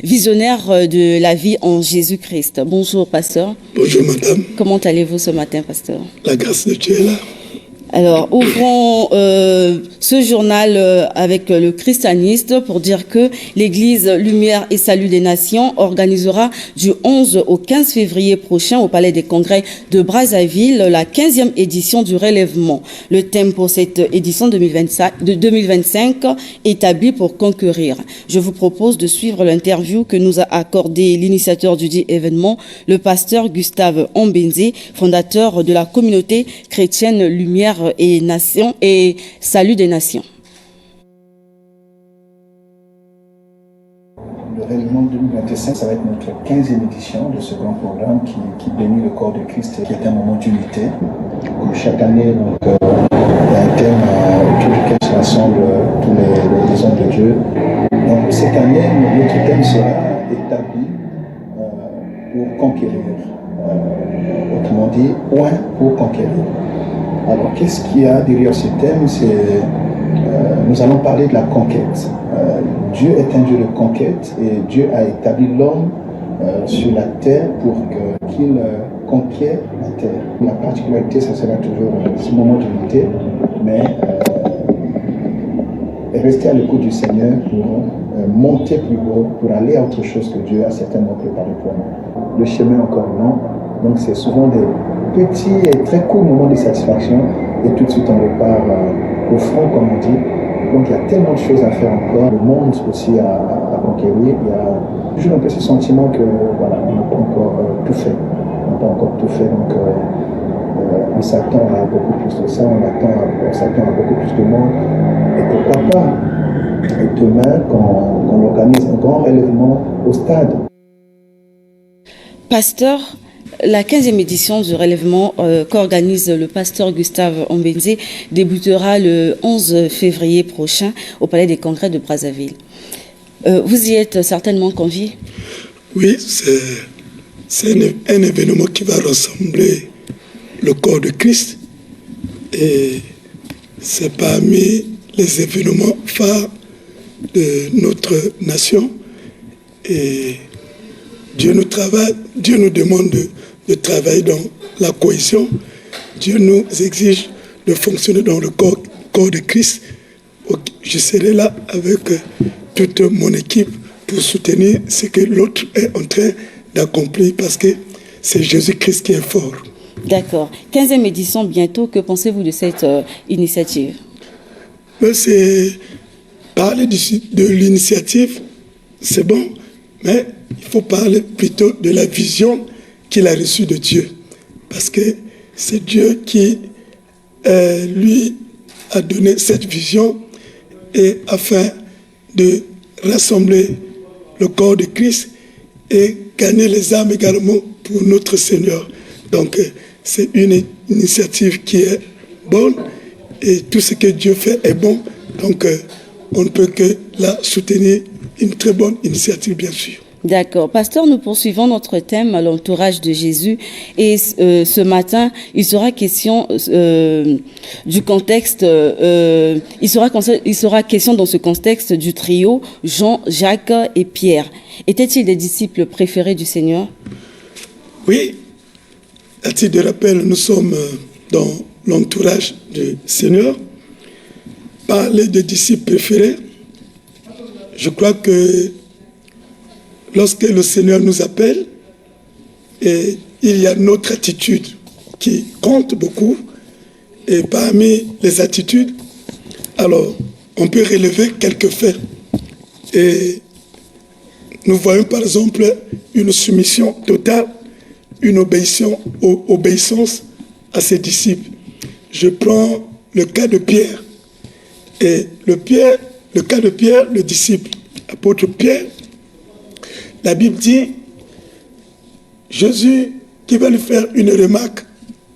Visionnaire de la vie en Jésus-Christ. Bonjour, pasteur. Bonjour, madame. Comment allez-vous ce matin, pasteur? La grâce de Dieu est là. Alors, ouvrons ce journal avec le christianiste pour dire que l'Église Lumière et Salut des Nations organisera du 11 au 15 février prochain au Palais des Congrès de Brazzaville la 15e édition du relèvement. Le thème pour cette édition 2025 établi pour conquérir. Je vous propose de suivre l'interview que nous a accordé l'initiateur du dit événement, le pasteur Gustave Ombenze, fondateur de la communauté chrétienne Lumière et Nations et Salut des Nations. Le règlement 2025, ça va être notre 15e édition de ce grand programme qui bénit le corps de Christ, qui est un moment d'unité. Chaque année, donc, il y a un thème autour duquel se rassemblent tous les hommes de Dieu. Donc cette année, notre thème sera établi pour conquérir. Autrement dit, point pour conquérir. Alors, qu'est-ce qu'il y a derrière ce thème? Nous allons parler de la conquête. Dieu est un Dieu de conquête et Dieu a établi l'homme sur la terre pour qu'il conquiert la terre. La particularité, ça sera toujours ce moment d'unité, mais rester à l'écoute du Seigneur pour monter plus haut, pour aller à autre chose que Dieu a certainement préparé pour nous. Le chemin est encore long, donc c'est souvent des petits et très courts moments de satisfaction et tout de suite on repart au front, comme on dit. Donc il y a tellement de choses à faire encore, le monde aussi à conquérir. Il y a toujours un peu ce sentiment que voilà, on n'a pas encore tout fait. On n'a pas encore tout fait, donc on s'attend à beaucoup plus de ça, on s'attend à beaucoup plus de monde. Et pourquoi pas demain, qu'on organise un grand relèvement au stade. Pasteur, la 15e édition du relèvement qu'organise le pasteur Gustave Ombenze débutera le 11 février prochain au Palais des Congrès de Brazzaville. Vous y êtes certainement convié? Oui, c'est un événement qui va rassembler le corps de Christ et c'est parmi les événements phares de notre nation et Dieu nous demande de travailler dans la cohésion. Dieu nous exige de fonctionner dans le corps de Christ. Je serai là avec toute mon équipe pour soutenir ce que l'autre est en train d'accomplir parce que c'est Jésus-Christ qui est fort. D'accord. 15e édition bientôt. Que pensez-vous de cette initiative? C'est parler de l'initiative, c'est bon, mais il faut parler plutôt de la vision qu'il a reçue de Dieu. Parce que c'est Dieu qui, lui, a donné cette vision et afin de rassembler le corps de Christ et gagner les âmes également pour notre Seigneur. Donc, c'est une initiative qui est bonne et tout ce que Dieu fait est bon. Donc, on ne peut que la soutenir. Une très bonne initiative, bien sûr. D'accord. Pasteur, nous poursuivons notre thème à l'entourage de Jésus. Et ce matin, il sera question du contexte, il sera question dans ce contexte du trio Jean, Jacques et Pierre. Étaient-ils des disciples préférés du Seigneur? Oui. À titre de rappel, nous sommes dans l'entourage du Seigneur. Parler de disciples préférés, je crois que lorsque le Seigneur nous appelle, et il y a notre attitude qui compte beaucoup. Et parmi les attitudes, alors on peut relever quelques faits. Et nous voyons par exemple une soumission totale, une obéissance à ses disciples. Je prends le cas de Pierre. Et le cas de Pierre, le disciple, l'apôtre Pierre, la Bible dit, Jésus qui va lui faire une remarque.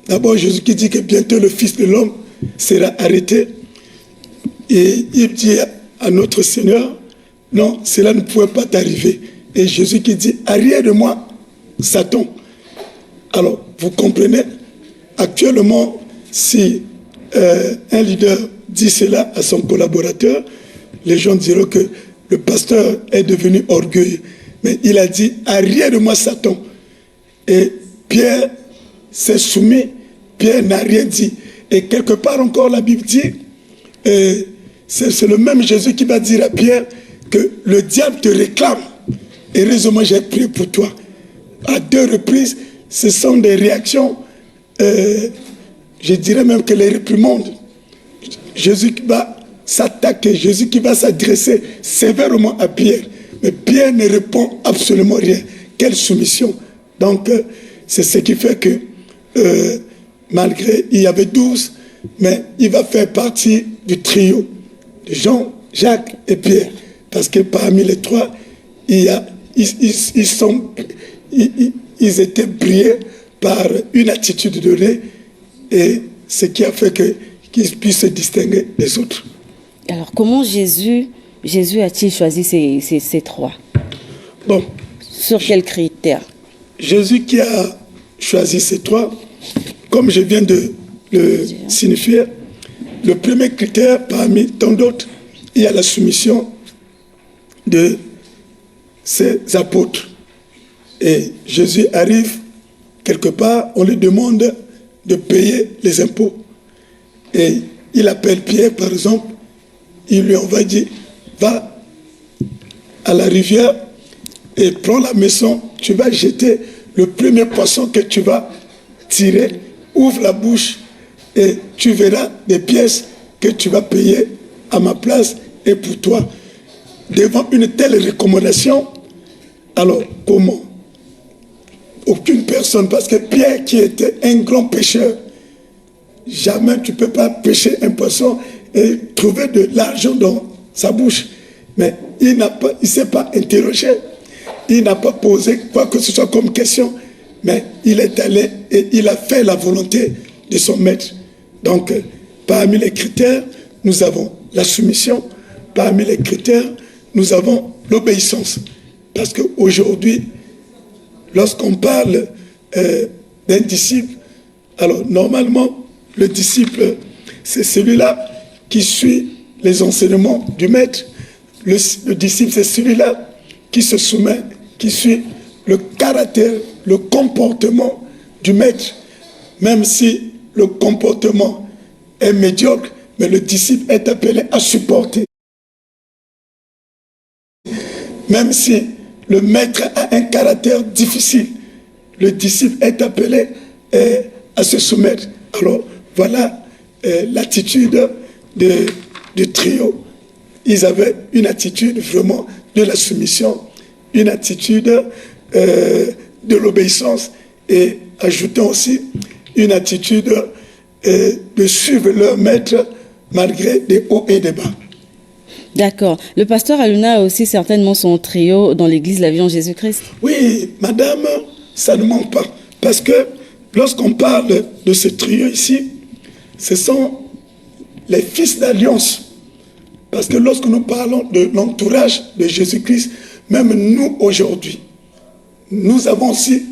D'abord, Jésus qui dit que bientôt le Fils de l'homme sera arrêté. Et il dit à notre Seigneur, non, cela ne pouvait pas t'arriver. Et Jésus qui dit, arrière de moi, Satan. Alors, vous comprenez, actuellement, si un leader dit cela à son collaborateur, les gens diront que le pasteur est devenu orgueilleux. Mais il a dit, arrière de moi Satan. Et Pierre s'est soumis, Pierre n'a rien dit. Et quelque part encore, la Bible dit, c'est le même Jésus qui va dire à Pierre que le diable te réclame. Heureusement, j'ai prié pour toi. À 2 reprises, ce sont des réactions, je dirais même que les réprimandes. Jésus qui va s'attaquer, Jésus qui va s'adresser sévèrement à Pierre. Mais Pierre ne répond absolument rien. Quelle soumission. Donc, c'est ce qui fait que, malgré, il y avait 12, mais il va faire partie du trio de Jean, Jacques et Pierre. Parce que parmi les trois, ils étaient brillés par une attitude donnée, et ce qui a fait qu'ils puissent se distinguer des autres. Alors, comment Jésus a-t-il choisi ces trois? Bon. Sur quels critères? Jésus qui a choisi ces trois, comme je viens de le signifier, le premier critère, parmi tant d'autres, il y a la soumission de ses apôtres. Et Jésus arrive quelque part, on lui demande de payer les impôts. Et il appelle Pierre, par exemple, il lui envoie dire, va à la rivière et prends la maison, tu vas jeter le premier poisson que tu vas tirer, ouvre la bouche et tu verras des pièces que tu vas payer à ma place et pour toi. Devant une telle recommandation, alors comment? Aucune personne, parce que Pierre qui était un grand pêcheur, jamais tu ne peux pas pêcher un poisson et trouver de l'argent dans sa bouche. Mais il ne s'est pas interrogé, il n'a pas posé quoi que ce soit comme question, mais il est allé et il a fait la volonté de son maître. Donc, parmi les critères, nous avons la soumission, parmi les critères, nous avons l'obéissance. Parce qu'aujourd'hui, lorsqu'on parle d'un disciple, alors normalement, le disciple, c'est celui-là qui suit les enseignements du maître. Le disciple, c'est celui-là qui se soumet, qui suit le caractère, le comportement du maître. Même si le comportement est médiocre, mais le disciple est appelé à supporter. Même si le maître a un caractère difficile, le disciple est appelé à se soumettre. Alors, voilà l'attitude du trio. Ils avaient une attitude vraiment de la soumission, une attitude de l'obéissance et ajoutant aussi une attitude de suivre leur maître malgré des hauts et des bas. D'accord. Le pasteur Aluna a aussi certainement son trio dans l'église La Vie en Jésus-Christ. Oui, madame, ça ne manque pas. Parce que lorsqu'on parle de ce trio ici, ce sont les fils d'alliance. Parce que lorsque nous parlons de l'entourage de Jésus-Christ, même nous aujourd'hui, nous avons aussi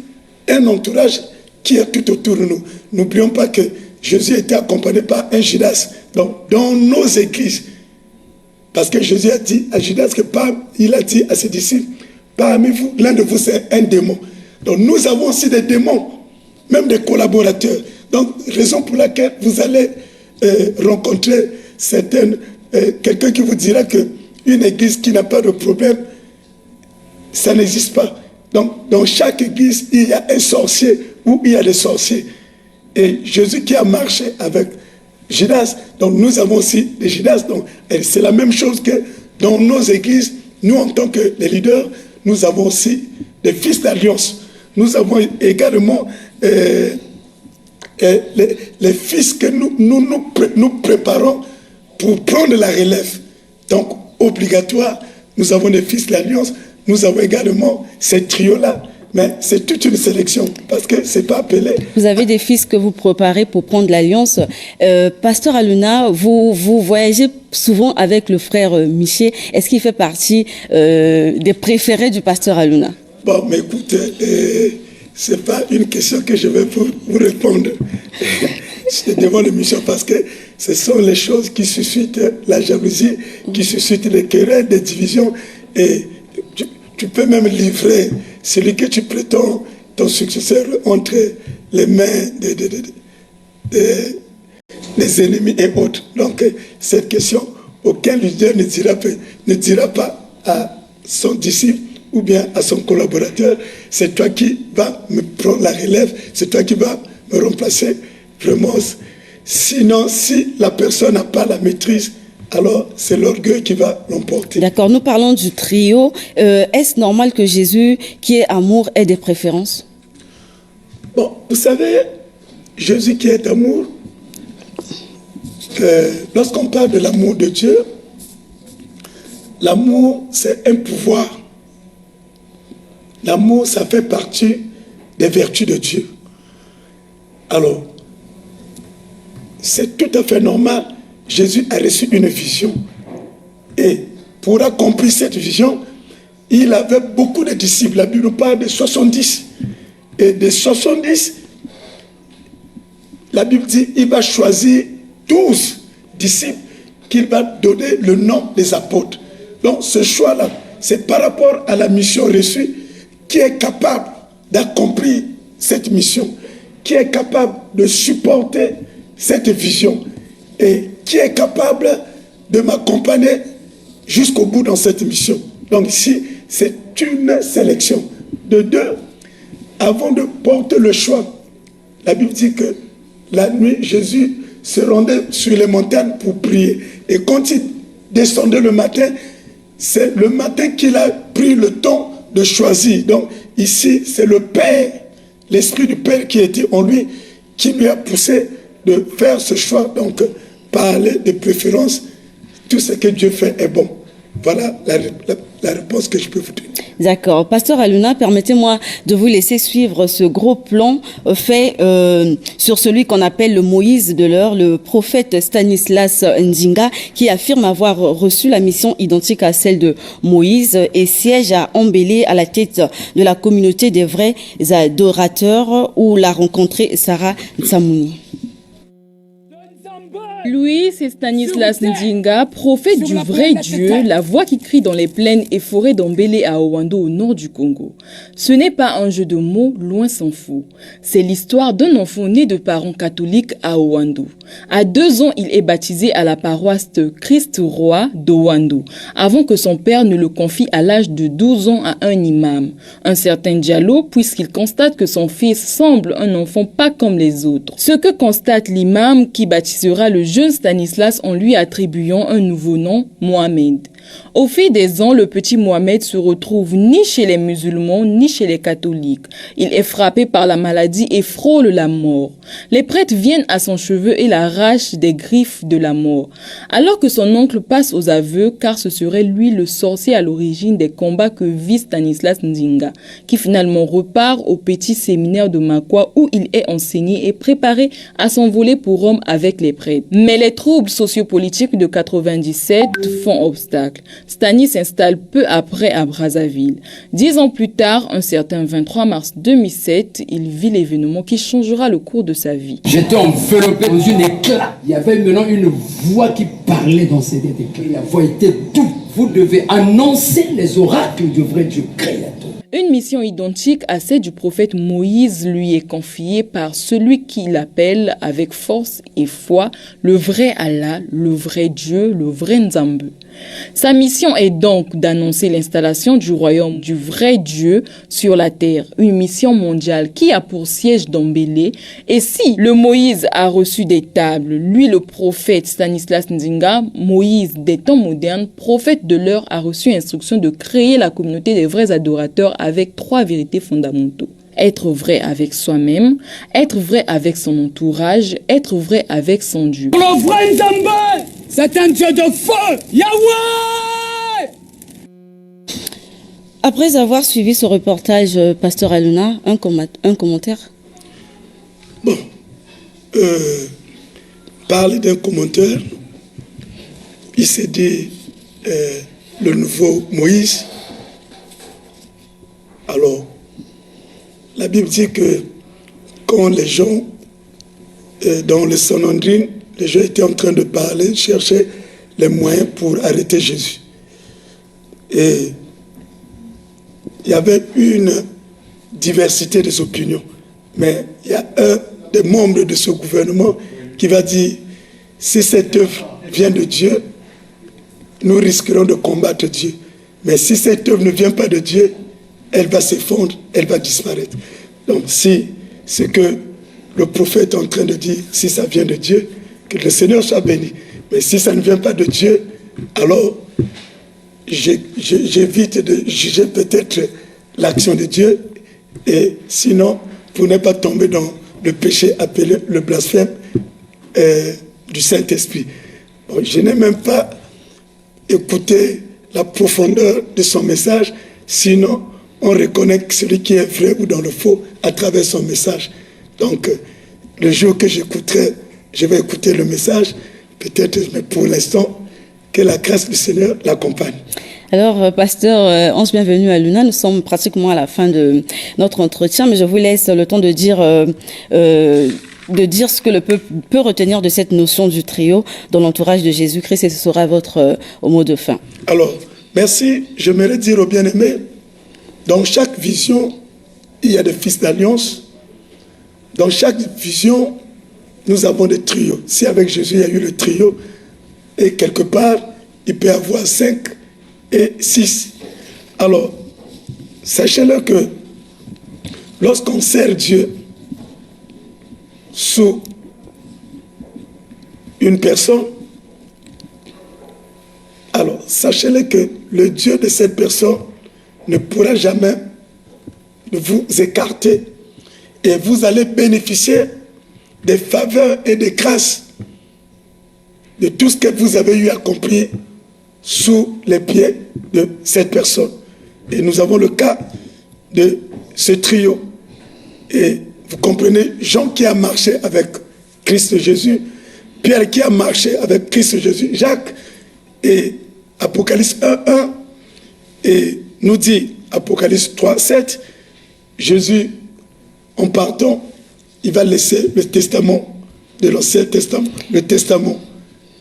un entourage qui est tout autour de nous. N'oublions pas que Jésus était accompagné par un Judas. Donc, dans nos églises, parce que Jésus a dit à Judas que il a dit à ses disciples, parmi vous, l'un de vous c'est un démon. Donc nous avons aussi des démons, même des collaborateurs. Donc raison pour laquelle vous allez rencontrer quelqu'un qui vous dira qu'une église qui n'a pas de problème, ça n'existe pas. Donc dans chaque église, il y a un sorcier ou il y a des sorciers. Et Jésus qui a marché avec Judas, donc nous avons aussi des Judas, donc c'est la même chose que dans nos églises, nous en tant que les leaders, nous avons aussi des fils d'alliance. Nous avons également les fils que nous préparons pour prendre la relève. Donc obligatoire, nous avons des fils d'alliance, nous avons également ces trios-là. Mais c'est toute une sélection, parce que c'est pas appelé. Vous avez des fils que vous préparez pour prendre l'alliance. Pasteur Aluna, vous voyagez souvent avec le frère Miché. Est-ce qu'il fait partie des préférés du pasteur Aluna? Bon, mais écoutez, c'est pas une question que je vais vous répondre. J'étais devant l'émission parce que ce sont les choses qui suscitent la jalousie, qui suscitent les querelles, des divisions. Et tu peux même livrer celui que tu prétends ton successeur entre les mains des ennemis et autres. Donc, cette question, aucun leader ne dira pas à son disciple ou bien à son collaborateur, c'est toi qui vas me prendre la relève, c'est toi qui vas me remplacer. Vraiment, sinon, si la personne n'a pas la maîtrise, alors c'est l'orgueil qui va l'emporter. D'accord, nous parlons du trio. Est-ce normal que Jésus, qui est amour, ait des préférences? Bon, vous savez, Jésus qui est amour, lorsqu'on parle de l'amour de Dieu, l'amour, c'est un pouvoir. L'amour, ça fait partie des vertus de Dieu. Alors, c'est tout à fait normal. Jésus a reçu une vision. Et pour accomplir cette vision, il avait beaucoup de disciples. La Bible parle de 70. Et de 70, la Bible dit qu'il va choisir 12 disciples qu'il va donner le nom des apôtres. Donc ce choix-là, c'est par rapport à la mission reçue qui est capable d'accomplir cette mission, qui est capable de supporter cette vision et qui est capable de m'accompagner jusqu'au bout dans cette mission. Donc ici, c'est une sélection de deux. Avant de porter le choix, la Bible dit que la nuit, Jésus se rendait sur les montagnes pour prier. Et quand il descendait le matin, c'est le matin qu'il a pris le temps de choisir. Donc ici, c'est le Père, l'Esprit du Père qui était en lui, qui lui a poussé de faire ce choix. Donc, parler de préférence, tout ce que Dieu fait est bon. Voilà la réponse que je peux vous donner. D'accord. Pasteur Aluna, permettez-moi de vous laisser suivre ce gros plan fait sur celui qu'on appelle le Moïse de l'heure, le prophète Stanislas Nzinga, qui affirme avoir reçu la mission identique à celle de Moïse et siège à Ambélé à la tête de la communauté des vrais adorateurs où l'a rencontré Sarah Tsamouni. Lui, c'est Stanislas Nzinga, prophète du vrai Dieu, la voix qui crie dans les plaines et forêts d'Ambélé à Owando au nord du Congo. Ce n'est pas un jeu de mots, loin s'en faut. C'est l'histoire d'un enfant né de parents catholiques à Owando. À 2 ans, il est baptisé à la paroisse de Christ-Roi d'Owando, avant que son père ne le confie à l'âge de 12 ans à un imam, un certain Diallo, puisqu'il constate que son fils semble un enfant pas comme les autres. Ce que constate l'imam qui baptisera le jeune Stanislas en lui attribuant un nouveau nom, Mohamed. Au fil des ans, le petit Mohamed se retrouve ni chez les musulmans ni chez les catholiques. Il est frappé par la maladie et frôle la mort. Les prêtres viennent à son chevet et l'arrachent des griffes de la mort. Alors que son oncle passe aux aveux, car ce serait lui le sorcier à l'origine des combats que vit Stanislas Nzinga, qui finalement repart au petit séminaire de Makwa où il est enseigné et préparé à s'envoler pour Rome avec les prêtres. Mais les troubles sociopolitiques de 97 font obstacle. Stanis s'installe peu après à Brazzaville. 10 ans plus tard, un certain 23 mars 2007, il vit l'événement qui changera le cours de sa vie. J'étais enveloppé dans une éclat. Il y avait maintenant une voix qui parlait dans cet éclat. La voix était douce. Vous devez annoncer les oracles du vrai Dieu créateur. Une mission identique à celle du prophète Moïse lui est confiée par celui qui l'appelle avec force et foi le vrai Allah, le vrai Dieu, le vrai Nzambe. Sa mission est donc d'annoncer l'installation du royaume du vrai Dieu sur la terre, une mission mondiale qui a pour siège d'Ambélé. Et si le Moïse a reçu des tables, lui le prophète Stanislas Nzinga, Moïse des temps modernes, prophète de l'heure, a reçu instruction de créer la communauté des vrais adorateurs avec 3 vérités fondamentaux. Être vrai avec soi-même, être vrai avec son entourage, être vrai avec son Dieu. Le vrai Nzambe, c'est un Dieu de feu, Yahweh! Après avoir suivi ce reportage, Pasteur Aluna, un commentaire? Bon, parler d'un commentaire, il s'est dit le nouveau Moïse. Alors, la Bible dit que quand les gens dans le Sanhedrin, les gens étaient en train de parler, chercher les moyens pour arrêter Jésus. Et il y avait une diversité des opinions. Mais il y a un des membres de ce gouvernement qui va dire, si cette œuvre vient de Dieu, nous risquerons de combattre Dieu. Mais si cette œuvre ne vient pas de Dieu, elle va s'effondrer, elle va disparaître. Donc si ce que le prophète est en train de dire, si ça vient de Dieu, que le Seigneur soit béni. Mais si ça ne vient pas de Dieu, alors j'évite de juger peut-être l'action de Dieu, et sinon, vous n'êtes pas tombé dans le péché appelé le blasphème du Saint-Esprit. Bon, je n'ai même pas écouté la profondeur de son message, sinon on reconnaît celui qui est vrai ou dans le faux à travers son message. Donc, le jour que j'écouterai, je vais écouter le message, peut-être, mais pour l'instant, que la grâce du Seigneur l'accompagne. Alors, pasteur, on se bienvenue à Luna. Nous sommes pratiquement à la fin de notre entretien, mais je vous laisse le temps de dire ce que le peuple peut retenir de cette notion du trio dans l'entourage de Jésus-Christ, et ce sera votre mot de fin. Alors, merci. J'aimerais dire aux bien-aimés, dans chaque vision, il y a des fils d'alliance. Dans chaque vision, nous avons des trios. Si avec Jésus, il y a eu le trio, et quelque part, il peut y avoir 5 et 6. Alors, sachez-le que lorsqu'on sert Dieu sous une personne, alors sachez-le que le Dieu de cette personne ne pourra jamais vous écarter, et vous allez bénéficier des faveurs et des grâces de tout ce que vous avez eu accompli sous les pieds de cette personne. Et nous avons le cas de ce trio. Et vous comprenez, Jean qui a marché avec Christ Jésus, Pierre qui a marché avec Christ Jésus, Jacques, et Apocalypse 1:1, et nous dit Apocalypse 3:7, Jésus, en partant, il va laisser le testament de l'Ancien Testament, le testament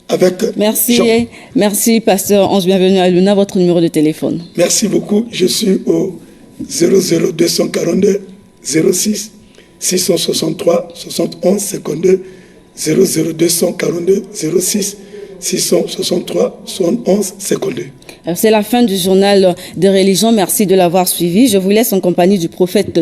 avec Merci, Jean. merci pasteur. On se bienvenue à Luna, votre numéro de téléphone. Merci beaucoup. Je suis au 00242 06 663 71 52 00242 06 663 71 52. C'est la fin du journal des religions. Merci de l'avoir suivi. Je vous laisse en compagnie du prophète